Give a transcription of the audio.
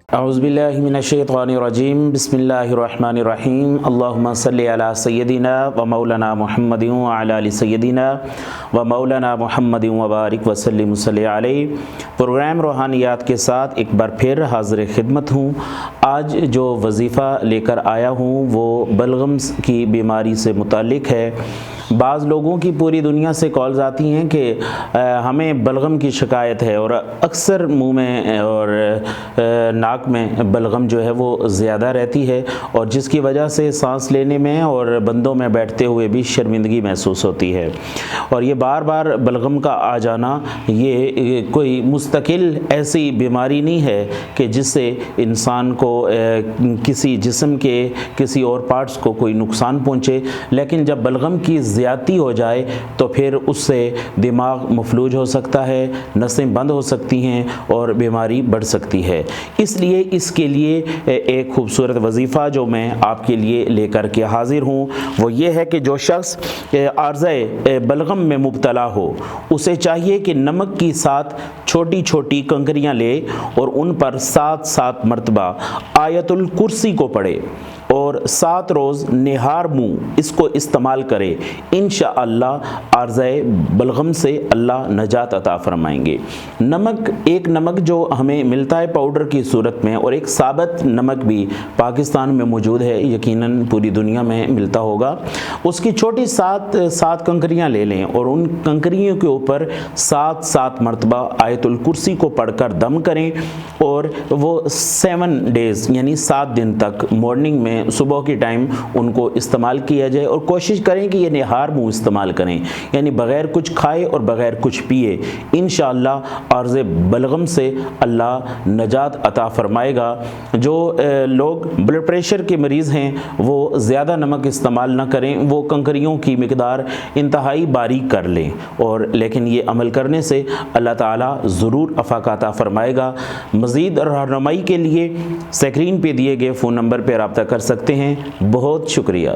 اعوذ باللہ من الشیطان الرجیم بسم اللہ الرحمن الرحیم اللہم صلی علی سیدنا و مولانا محمد وعلی آل سیدنا و مولانا محمد وبارک وسلم صلی علیہ۔ پروگرام روحانیات کے ساتھ ایک بار پھر حاضر خدمت ہوں۔ آج جو وظیفہ لے کر آیا ہوں وہ بلغم کی بیماری سے متعلق ہے۔ بعض لوگوں کی پوری دنیا سے کالز آتی ہیں کہ ہمیں بلغم کی شکایت ہے، اور اکثر منہ میں اور ناک میں بلغم جو ہے وہ زیادہ رہتی ہے، اور جس کی وجہ سے سانس لینے میں اور بندوں میں بیٹھتے ہوئے بھی شرمندگی محسوس ہوتی ہے۔ اور یہ بار بار بلغم کا آ جانا یہ کوئی مستقل ایسی بیماری نہیں ہے کہ جس سے انسان کو کسی جسم کے کسی اور پارٹس کو کوئی نقصان پہنچے، لیکن جب بلغم کی زیادتی ہو جائے تو پھر اس سے دماغ مفلوج ہو سکتا ہے، نسیں بند ہو سکتی ہیں اور بیماری بڑھ سکتی ہے۔ اس لیے اس کے لیے ایک خوبصورت وظیفہ جو میں آپ کے لیے لے کر کے حاضر ہوں وہ یہ ہے کہ جو شخص عارضہ بلغم میں مبتلا ہو اسے چاہیے کہ نمک کی ساتھ چھوٹی چھوٹی کنکریاں لے اور ان پر 7 مرتبہ آیت الکرسی کو پڑھے اور 7 روز نہار منہ اس کو استعمال کرے۔ انشاءاللہ عارضہ بلغم سے اللہ نجات عطا فرمائیں گے۔ ایک نمک جو ہمیں ملتا ہے پاؤڈر کی صورت میں، اور ایک ثابت نمک بھی پاکستان میں موجود ہے، یقیناً پوری دنیا میں ملتا ہوگا۔ اس کی چھوٹی 7 کنکریاں لے لیں اور ان کنکریوں کے اوپر 7 مرتبہ آیت الکرسی کو پڑھ کر دم کریں، اور وہ 7 ڈیز یعنی 7 دن تک مارننگ میں صبح کی ٹائم ان کو استعمال کیا جائے، اور کوشش کریں کہ یہ نہار منہ استعمال کریں، یعنی بغیر کچھ کھائے اور بغیر کچھ پیے۔ انشاءاللہ عارض بلغم سے اللہ نجات عطا فرمائے گا۔ جو لوگ بلڈ پریشر کے مریض ہیں وہ زیادہ نمک استعمال نہ کریں، وہ کنکریوں کی مقدار انتہائی باریک کر لیں، اور لیکن یہ عمل کرنے سے اللہ تعالیٰ ضرور عفا عطا فرمائے گا۔ مزید رہنمائی کے لیے اسکرین پہ دیے گئے فون نمبر پہ رابطہ کر سکتے ہیں۔ بہت شکریہ۔